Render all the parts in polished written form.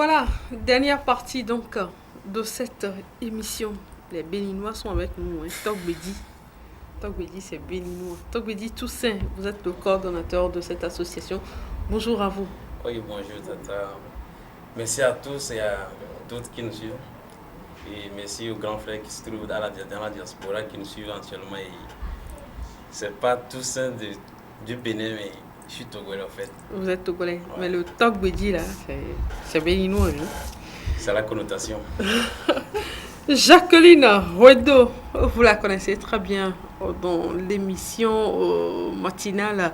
Voilà, dernière partie donc de cette émission. Les Béninois sont avec nous. Togbedi. Togbedi, c'est Béninois. Togbedi Toussaint, vous êtes le coordonnateur de cette association. Bonjour à vous. Oui, bonjour Tata. Merci à tous et à toutes qui nous suivent. Et merci aux grands frères qui se trouvent dans la diaspora qui nous suivent actuellement. Et c'est pas Toussaint du Bénin, mais je suis togolais en fait. Vous êtes togolais. Ouais. Mais le Togbedi là, c'est Béninois. Hein? C'est la connotation. Jacqueline Ruedo, vous la connaissez très bien dans l'émission matinale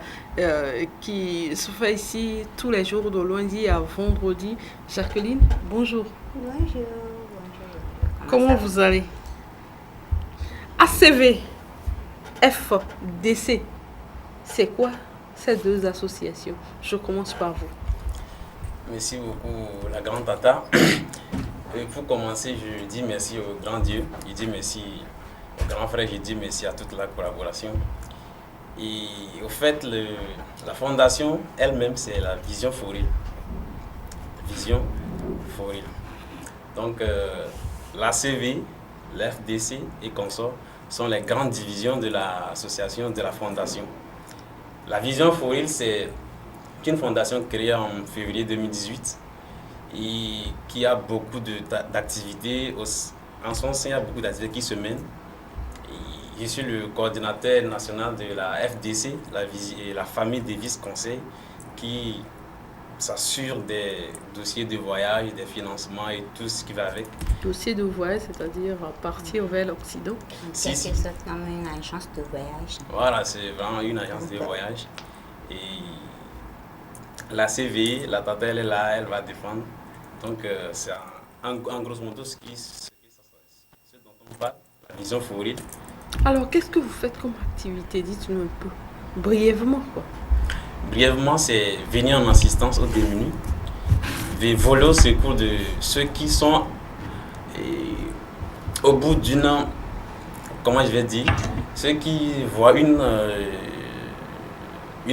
qui se fait ici tous les jours de lundi à vendredi. Jacqueline, bonjour. Bonjour. Comment vous allez? ACV, FDC, c'est quoi ces deux associations? Je commence par vous. Merci beaucoup, la grande Tata. Et pour commencer, je dis merci au grand Dieu, je dis merci au grand frère, je dis merci à toute la collaboration. Et au fait, la fondation elle-même, c'est la Vision Foril. Vision Foril. Donc, l'ACV, l'FDC et consorts sont les grandes divisions de l'association, de la fondation. La Vision Foril, c'est une fondation créée en février 2018 et qui a beaucoup d'activités. En son sein, il y a beaucoup d'activités qui se mènent. Et je suis le coordinateur national de la FDC, la famille des vice-conseils, qui s'assure des dossiers de voyage, des financements et tout ce qui va avec. Dossier de voyage, c'est-à-dire partir vers l'Occident. C'est comme une agence de voyage. Voilà, c'est vraiment une agence de voyage. Et la CVI, la Tata, elle est là, elle va défendre. Donc, c'est en grosso modo ce dont on parle, la Vision Foril. Alors, qu'est-ce que vous faites comme activité? Dites-nous un peu, brièvement, quoi. Brièvement, c'est venir en assistance aux démunis, de voler au secours de ceux qui sont au bout d'une, comment je vais dire, ceux qui voient une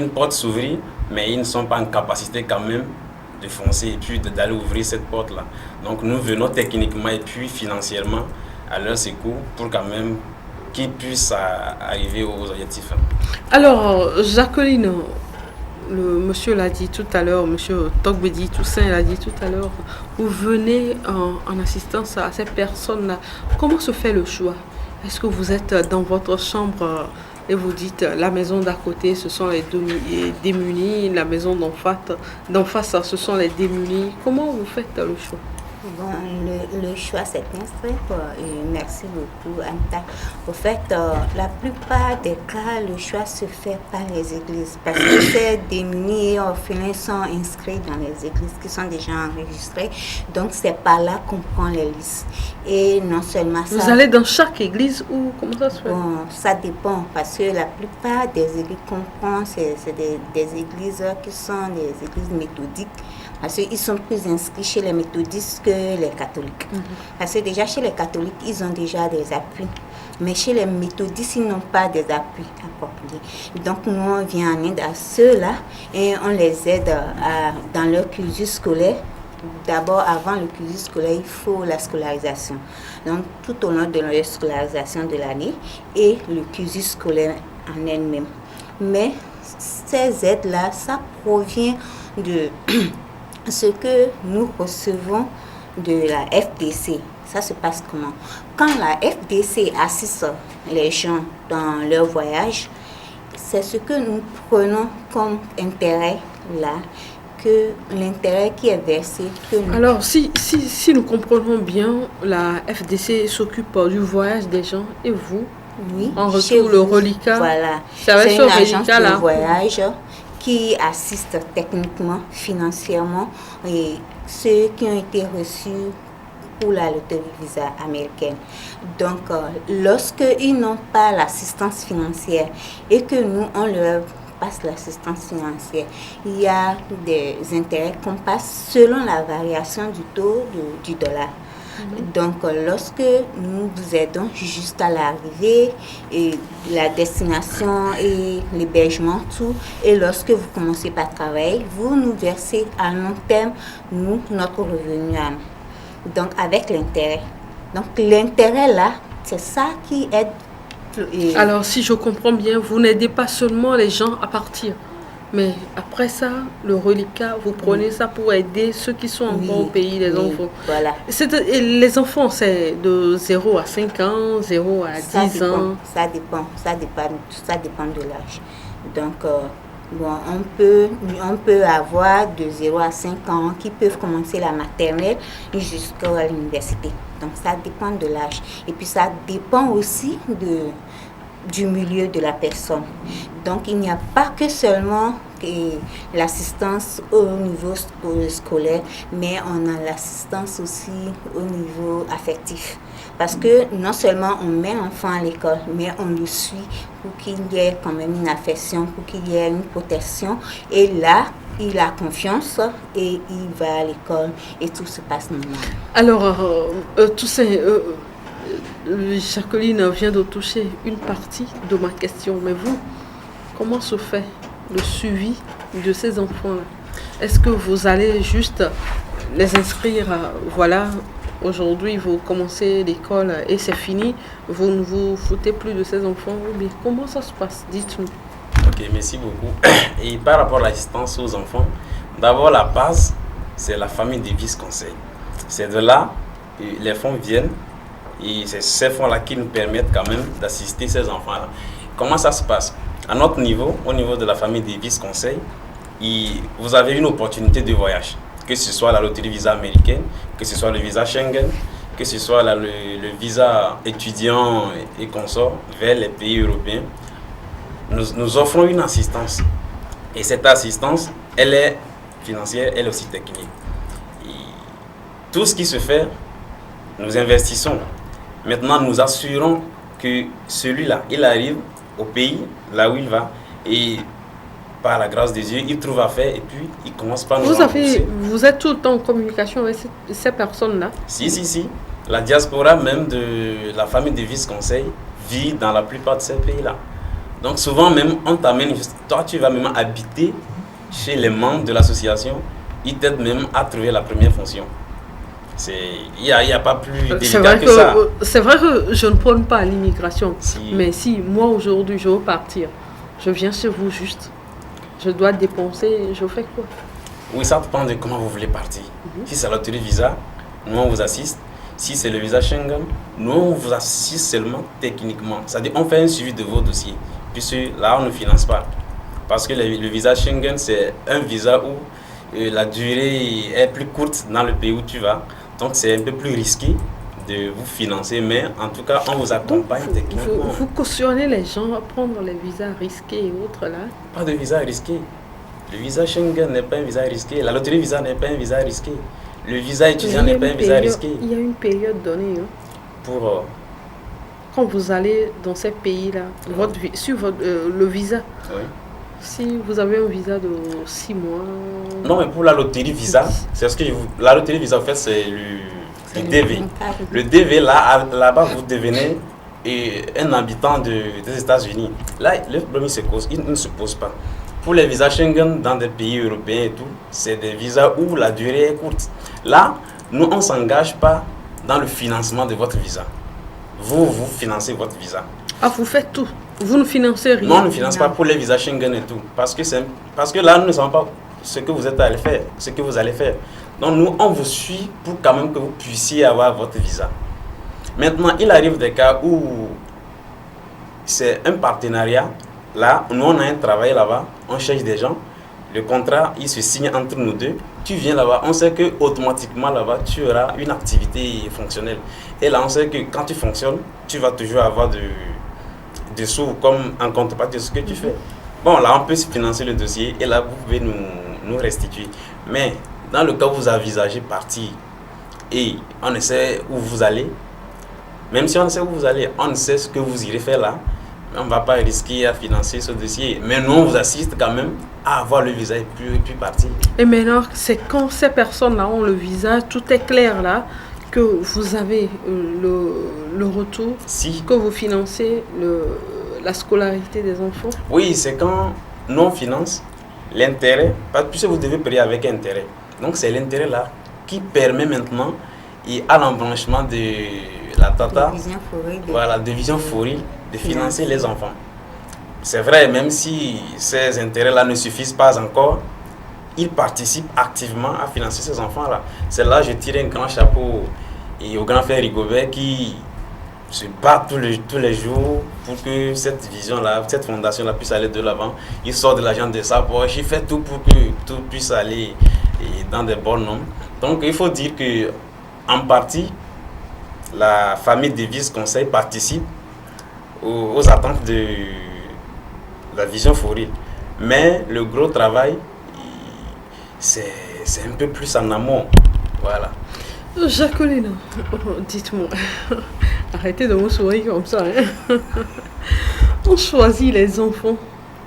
porte s'ouvrir, mais ils ne sont pas en capacité quand même de foncer et puis d'aller ouvrir cette porte-là. Donc nous venons techniquement et puis financièrement à leur secours pour quand même qu'ils puissent arriver aux objectifs. Alors, Jacqueline, le monsieur l'a dit tout à l'heure, monsieur Togbedi Toussaint l'a dit tout à l'heure, vous venez en assistance à ces personnes-là. Comment se fait le choix? Est-ce que vous êtes dans votre chambre et vous dites la maison d'à côté, ce sont les démunis, la maison d'en face, ce sont les démunis? Comment vous faites le choix? Bon, le choix c'est bien simple et merci beaucoup Anta. Au fait, la plupart des cas, le choix se fait par les églises parce que ces démunis et orphelins sont inscrits dans les églises qui sont déjà enregistrées. Donc c'est par là qu'on prend les listes. Et non seulement ça... Vous allez dans chaque église ou comment ça se fait? Bon, ça dépend parce que la plupart des églises qu'on prend, c'est des églises qui sont des églises méthodiques. Parce qu'ils sont plus inscrits chez les méthodistes que les catholiques. Parce que déjà chez les catholiques, ils ont déjà des appuis. Mais chez les méthodistes, ils n'ont pas des appuis appropriés. Donc nous, on vient en aide à ceux-là et on les aide dans leur cursus scolaire. D'abord, avant le cursus scolaire, il faut la scolarisation. Donc tout au long de leur scolarisation de l'année et le cursus scolaire en elle-même. Mais ces aides-là, ça provient de... ce que nous recevons de la FDC. Ça se passe comment? Quand la FDC assiste les gens dans leur voyage, c'est ce que nous prenons comme intérêt là, que l'intérêt qui est versé. Alors, si nous comprenons bien, la FDC s'occupe du voyage des gens et vous, oui, en retour, le reliquat. Voilà, c'est une agence de voyage qui assiste techniquement, financièrement, et ceux qui ont été reçus pour la loterie Visa américaine. Donc, lorsqu'ils n'ont pas l'assistance financière et que nous, on leur passe l'assistance financière, il y a des intérêts qu'on passe selon la variation du taux du dollar. Donc, lorsque nous vous aidons jusqu'à l'arrivée, et la destination et l'hébergement, tout, et lorsque vous commencez par travailler, vous nous versez à long terme, nous, notre revenu à nous. Donc, avec l'intérêt. Donc, l'intérêt là, c'est ça qui aide. Alors, si je comprends bien, vous n'aidez pas seulement les gens à partir, mais après ça, le reliquat, vous prenez ça pour aider ceux qui sont encore au pays, les enfants. Voilà. Et les enfants, c'est de 0 à 5 ans, 0 à 10 ans. Ça dépend de l'âge. Donc, bon, on peut avoir de 0 à 5 ans qui peuvent commencer la maternelle jusqu'à l'université. Donc, ça dépend de l'âge. Et puis, ça dépend aussi du milieu de la personne. Donc, il n'y a pas que seulement l'assistance au niveau scolaire, mais on a l'assistance aussi au niveau affectif. Parce que non seulement on met l'enfant à l'école, mais on le suit pour qu'il y ait quand même une affection, pour qu'il y ait une protection. Et là, il a confiance et il va à l'école et tout se passe normalement. Alors, Toussaint, Jacqueline vient de toucher une partie de ma question. Mais vous, comment se fait le suivi de ces enfants-là? Est-ce que vous allez juste les inscrire, voilà, aujourd'hui vous commencez l'école et c'est fini, vous ne vous foutez plus de ces enfants? Mais comment ça se passe? Dites-nous. Ok, merci beaucoup. Et par rapport à l'assistance aux enfants, d'abord la base, c'est la famille des vice-conseils. C'est de là que les fonds viennent et c'est ces fonds-là qui nous permettent quand même d'assister ces enfants-là. Comment ça se passe? À notre niveau, au niveau de la famille des vice-conseils, vous avez une opportunité de voyage, que ce soit la loterie visa américaine, que ce soit le visa Schengen, que ce soit le visa étudiant et consort vers les pays européens. Nous offrons une assistance. Et cette assistance, elle est financière, elle est aussi technique. Et tout ce qui se fait, nous investissons. Maintenant, nous assurons que celui-là, il arrive au pays, là où il va, et par la grâce de Dieu, il trouve à faire, et puis il commence par nous rembourser. Vous êtes tout le temps en communication avec ces personnes-là? Si. La diaspora même de la famille de vice-conseil vit dans la plupart de ces pays-là. Donc souvent même, on t'amène, toi tu vas même habiter chez les membres de l'association, ils t'aident même à trouver la première fonction. Il n'y a pas plus délicat que ça. C'est vrai que je ne prône pas l'immigration, Si. mais si moi aujourd'hui je veux partir, je viens chez vous juste, je dois dépenser, je fais quoi? Oui, ça dépend de comment vous voulez partir. Si c'est la loterie visa, nous on vous assiste. Si c'est le visa Schengen, nous on vous assiste seulement techniquement. C'est-à-dire on fait un suivi de vos dossiers, puisque là on ne finance pas. Parce que le visa Schengen, c'est un visa où la durée est plus courte dans le pays où tu vas. Donc c'est un peu plus risqué de vous financer, mais en tout cas on vous accompagne techniquement. Vous cautionnez les gens à prendre les visas risqués et autres là? Pas de visa risqué. Le visa Schengen n'est pas un visa risqué. La loterie visa n'est pas un visa risqué. Le visa étudiant n'est pas un visa risqué. Il y a une période donnée Pour quand vous allez dans ces pays-là, sur le visa. oui. Si vous avez un visa de 6 mois... Non, mais pour la loterie visa, c'est ce que la loterie visa, en fait, c'est le DV. Le DV, là-bas, vous devenez un habitant des États-Unis. Là, le problème il ne se pose pas. Pour les visas Schengen dans des pays européens et tout, c'est des visas où la durée est courte. Là, nous, on ne s'engage pas dans le financement de votre visa. Vous financez votre visa. Ah, vous faites tout? Vous ne financez rien? Non, on ne finance pas pour les visas Schengen et tout. Parce que là, nous ne savons pas ce que vous êtes allé faire, ce que vous allez faire. Donc, nous, on vous suit pour quand même que vous puissiez avoir votre visa. Maintenant, il arrive des cas où c'est un partenariat. Là, nous, on a un travail là-bas, on cherche des gens. Le contrat, il se signe entre nous deux. Tu viens là-bas, on sait que automatiquement là-bas, tu auras une activité fonctionnelle. Et là, on sait que quand tu fonctionnes, tu vas toujours avoir des sous comme en contrepartie de ce que tu fais. Bon, là, on peut se financer le dossier et là, vous pouvez nous restituer. Mais dans le cas où vous envisagez partir et on sait où vous allez, même si on sait où vous allez, on sait ce que vous irez faire là, on ne va pas risquer à financer ce dossier. Mais nous, on vous assiste quand même à avoir le visa et puis partir. Et maintenant, c'est quand ces personnes-là ont le visa, tout est clair là, que vous avez le retour, Si. que vous financez la scolarité des enfants? Oui, c'est quand nous on finance l'intérêt, puisque vous devez payer avec intérêt. Donc c'est l'intérêt là qui permet maintenant, et à l'embranchement de la Tata, de Vision Foril, de financer les enfants. C'est vrai, même si ces intérêts-là ne suffisent pas encore, ils participent activement à financer ces enfants-là. C'est là que je tire un grand chapeau et au grand frère Rigobert qui se bat tous les jours pour que cette vision-là, cette fondation-là puisse aller de l'avant. Il sort de l'argent de sa poche, il fait tout pour que tout puisse aller dans des bonnes normes. Donc il faut dire que en partie, la famille Davis Conseil participe aux attentes de la Vision Foril. Mais le gros travail, c'est un peu plus en amont. Voilà. Jacqueline, dites-moi, arrêtez de me sourire comme ça. Hein. On choisit les enfants.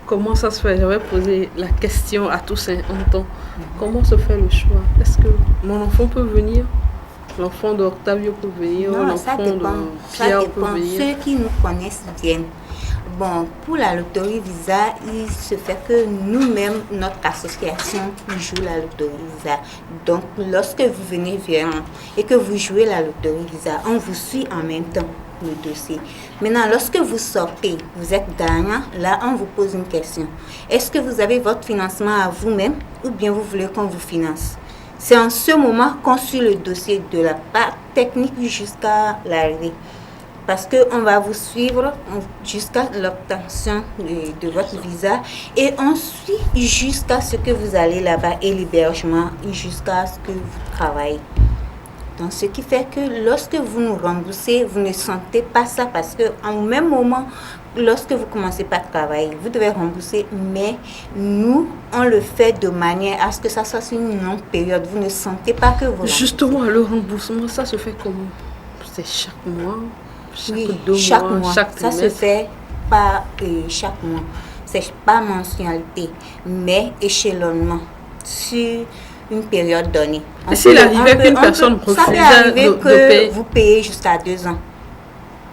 Comment ça se fait? J'avais posé la question à Toussaint en temps. Comment se fait le choix? Est-ce que mon enfant peut venir? L'enfant d'Octavio peut venir? Non, l'enfant de Pierre peut venir? Ceux qui nous connaissent viennent. Bon, pour la loterie Visa, il se fait que nous-mêmes, notre association joue la loterie Visa. Donc, lorsque vous venez vers et que vous jouez la loterie Visa, on vous suit en même temps le dossier. Maintenant, lorsque vous sortez, vous êtes gagnant, là, on vous pose une question. Est-ce que vous avez votre financement à vous-même ou bien vous voulez qu'on vous finance? C'est en ce moment qu'on suit le dossier de la part technique jusqu'à l'arrivée. Parce qu'on va vous suivre jusqu'à l'obtention de votre visa et on suit jusqu'à ce que vous allez là-bas et l'hébergement jusqu'à ce que vous travaillez. Donc, ce qui fait que lorsque vous nous remboursez, vous ne sentez pas ça parce qu'en même moment, lorsque vous commencez pas à travailler, vous devez rembourser, mais nous, on le fait de manière à ce que ça soit sur une longue période. Vous ne sentez pas que vous remboursez. Justement, le remboursement, ça se fait comment? C'est chaque mois? Chaque mois. Ça se fait pas chaque mois. C'est pas mensualité, mais échelonnement sur une période donnée. Et s'il arrivait qu'une personne refusait de payer? Vous payez jusqu'à 2 ans.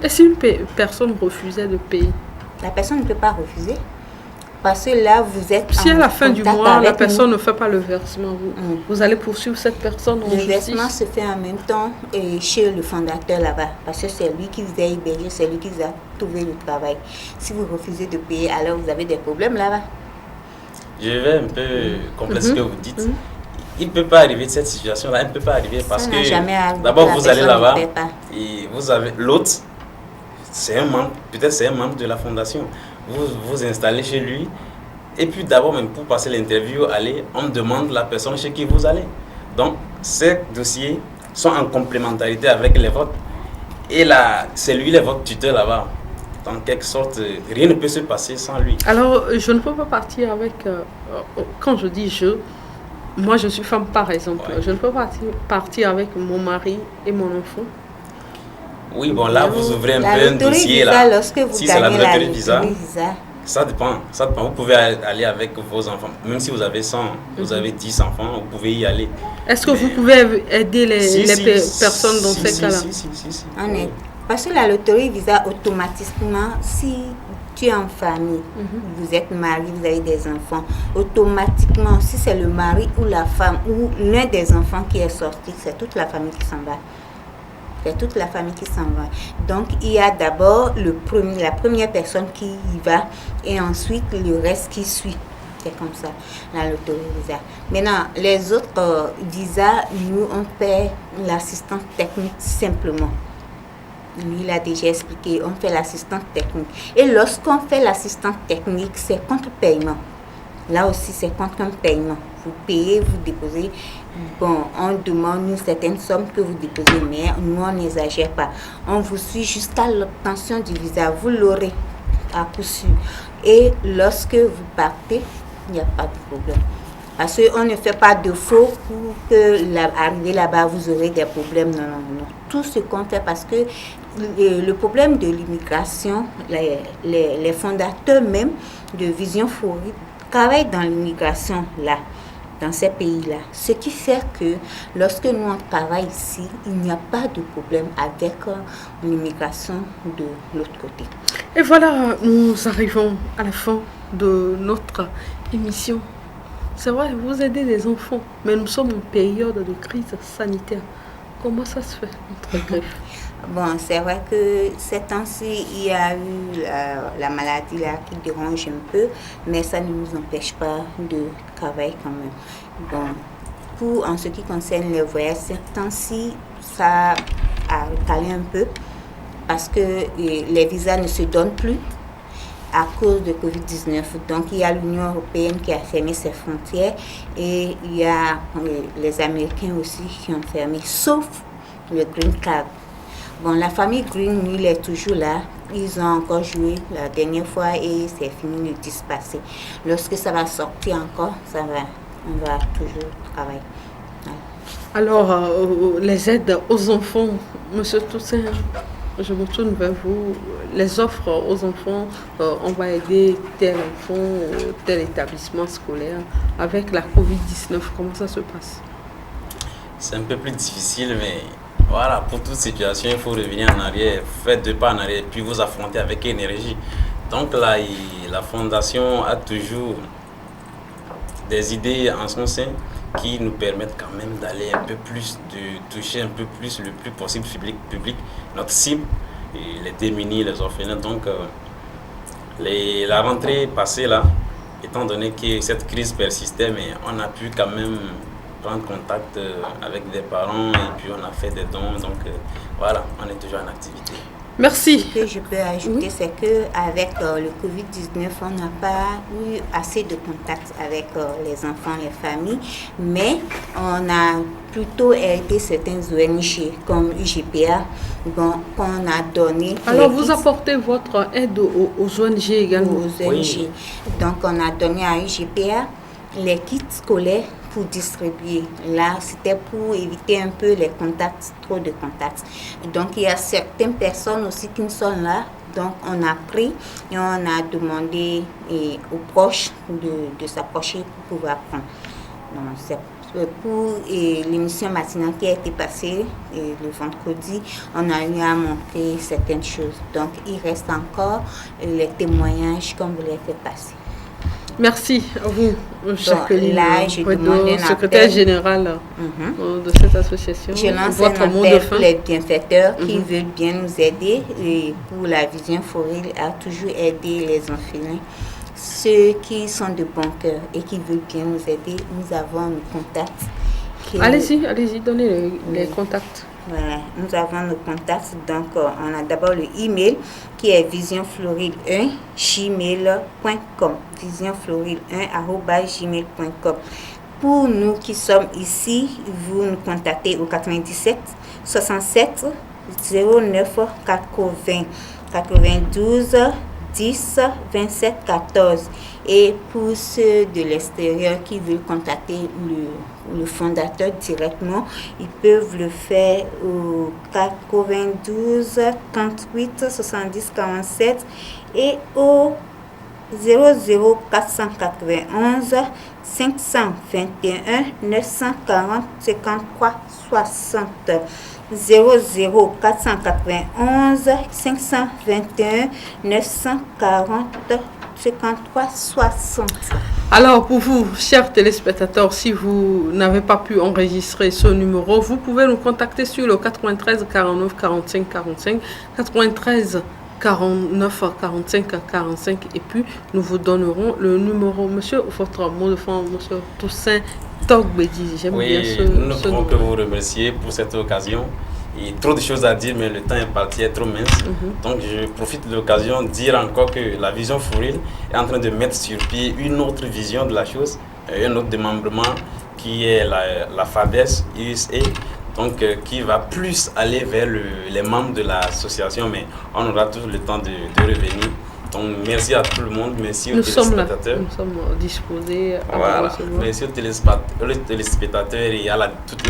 Et si une personne refusait de payer? La personne ne peut pas refuser. Parce que là, vous êtes. Si à la fin du mois, la personne ne fait pas le versement, vous allez poursuivre cette personne en justice? Le versement se fait en même temps chez le fondateur là-bas. Parce que c'est lui qui vous a hébergé, c'est lui qui vous a trouvé le travail. Si vous refusez de payer, alors vous avez des problèmes là-bas. Je vais un peu compléter ce que vous dites. Il ne peut pas arriver de cette situation-là, il ne peut pas arriver parce que d'abord vous allez là-bas et vous avez l'autre, c'est un membre, peut-être c'est un membre de la fondation. Vous vous installez chez lui et puis d'abord même pour passer l'interview, on demande la personne chez qui vous allez. Donc ces dossiers sont en complémentarité avec les vôtres et là c'est lui votre tuteur là-bas. En quelque sorte, rien ne peut se passer sans lui. Alors je ne peux pas partir avec, quand je dis je, moi je suis femme par exemple, je ne peux pas partir avec mon mari et mon enfant. Oui, bon, là, vous ouvrez un peu un dossier, là. Lorsque vous si c'est la loterie visa, visa, ça dépend. Vous pouvez aller avec vos enfants. Même si vous avez 100, vous avez 10 enfants, vous pouvez y aller. Est-ce que vous pouvez aider les personnes dans ces cas-là? Si. On aide. Parce que la loterie visa, automatiquement, si tu es en famille, vous êtes marié, vous avez des enfants, automatiquement, si c'est le mari ou la femme ou l'un des enfants qui est sorti, c'est toute la famille qui s'en va. C'est toute la famille qui s'en va. Donc, il y a d'abord la première personne qui y va et ensuite le reste qui suit. C'est comme ça, la loterie visa. Maintenant, les autres visas, nous, on paie l'assistance technique simplement. Lui, il a déjà expliqué, on fait l'assistance technique. Et lorsqu'on fait l'assistance technique, c'est contre paiement. Là aussi, c'est contre un paiement. Vous payez, vous déposez. Bon, on demande une certaine somme que vous déposez, mais nous, on n'exagère pas. On vous suit jusqu'à l'obtention du visa. Vous l'aurez à coup sûr. Et lorsque vous partez, il n'y a pas de problème. Parce qu'on ne fait pas de faux pour que arriver là-bas, vous aurez des problèmes. Non. Tout ce qu'on fait, parce que le problème de l'immigration, les fondateurs même de Vision Foril travaillent dans l'immigration là. dans ces pays-là. Ce qui fait que lorsque nous on travaille ici, il n'y a pas de problème avec l'immigration de l'autre côté. Et voilà, nous arrivons à la fin de notre émission. C'est vrai, vous aidez les enfants, mais nous sommes en période de crise sanitaire. Comment ça se fait, notre greffe? Bon, c'est vrai que ces temps-ci, il y a eu la maladie là qui dérange un peu, mais ça ne nous empêche pas de travailler quand même. Bon, en ce qui concerne les voyages, ces temps-ci, ça a recalé un peu parce que les visas ne se donnent plus à cause de Covid-19. Donc, il y a l'Union européenne qui a fermé ses frontières et il y a les Américains aussi qui ont fermé, sauf le Green Card. Bon, la famille Green, il est toujours là. Ils ont encore joué la dernière fois et c'est fini le 10 passé. Lorsque ça va sortir encore, on va toujours travailler. Ouais. Alors, les aides aux enfants, Monsieur Toussaint, je me tourne vers vous. Les offres aux enfants, on va aider tel enfant, tel établissement scolaire. Avec la Covid-19, comment ça se passe? C'est un peu plus difficile, mais voilà, pour toute situation, il faut revenir en arrière, faire 2 pas en arrière, puis vous affronter avec énergie. Donc là, la Fondation a toujours des idées en son sein qui nous permettent quand même d'aller un peu plus, de toucher un peu plus, le plus possible public, notre cible, et les démunis, les orphelins. Donc la rentrée passée là, étant donné que cette crise persistait, mais on a pu quand même prendre contact avec des parents et puis on a fait des dons. Donc voilà, on est toujours en activité. Merci. Ce que je peux ajouter, c'est qu'avec le Covid-19, on n'a pas eu assez de contact avec les enfants, les familles, mais on a plutôt aidé certains ONG comme UGPA, qu'on a donné. Alors vous apportez votre aide aux ONG également? Aux ONG. Oui. Donc on a donné à UGPA les kits scolaires pour distribuer. Là, c'était pour éviter un peu les contacts, trop de contacts. Donc, il y a certaines personnes aussi qui sont là. Donc, on a pris et on a demandé aux proches de s'approcher pour pouvoir prendre. Donc, c'est pour l'émission matinale qui a été passée le vendredi, on a eu à montrer certaines choses. Donc, il reste encore les témoignages qu'on voulait faire passer. Merci à vous, Jacqueline, secrétaire générale de cette association. Je lance un appel pour les bienfaiteurs qui veulent bien nous aider. Et pour la Vision for Real, a toujours aidé les orphelins. Ceux qui sont de bon cœur et qui veulent bien nous aider, nous avons nos contacts. Allez-y, donnez les contacts. Voilà, nous avons nos contacts. Donc, on a d'abord le email qui est visionfloride1gmail.com. visionfloride1@gmail.com. Pour nous qui sommes ici, vous nous contactez au 97 67 09 80 92 10 27 14. Et pour ceux de l'extérieur qui veulent contacter le fondateur directement, ils peuvent le faire au 92 38 70 47 et au 00 491 521 940 53 60. 00 491 521 940 53 60. Alors pour vous, chers téléspectateurs, si vous n'avez pas pu enregistrer ce numéro, vous pouvez nous contacter sur le 93 49 45 45, 93 49 45 45 et puis nous vous donnerons le numéro. Monsieur, votre mot de fin, Monsieur Toussaint Togbedi, j'aime bien ce nous ne pouvons que vous remercier pour cette occasion. Il y a trop de choses à dire, mais le temps est parti, est trop mince. Donc je profite de l'occasion de dire encore que la Vision for Real est en train de mettre sur pied une autre vision de la chose, un autre démembrement qui est la FADES USA, donc qui va plus aller vers les membres de l'association, mais on aura toujours le temps de revenir. Donc merci à tout le monde, merci aux téléspectateurs. Nous sommes disposés à voilà. Merci aux téléspectateurs et à toute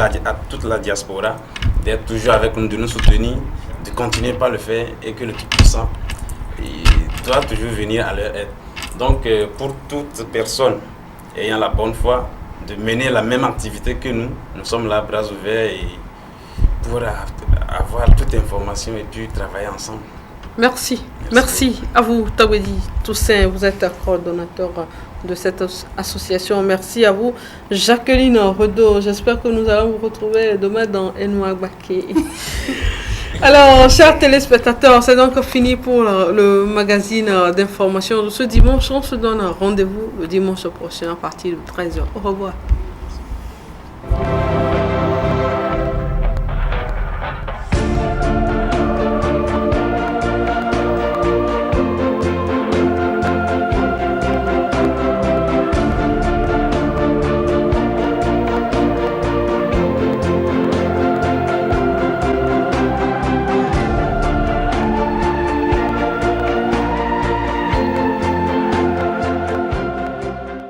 la diaspora d'être toujours avec nous, de nous soutenir, de continuer par le faire et que le Tout-Puissant doit toujours venir à leur aide. Donc pour toute personne ayant la bonne foi, de mener la même activité que nous. Nous sommes là, bras ouverts, et pour avoir toute information et puis travailler ensemble. Merci. Merci à vous, Tagwedi Toussaint. Vous êtes coordonnateur de cette association. Merci à vous, Jacqueline Redo. J'espère que nous allons vous retrouver demain dans Enouagbake. Alors, chers téléspectateurs, c'est donc fini pour le magazine d'information de ce dimanche. On se donne rendez-vous le dimanche prochain à partir de 13h. Au revoir.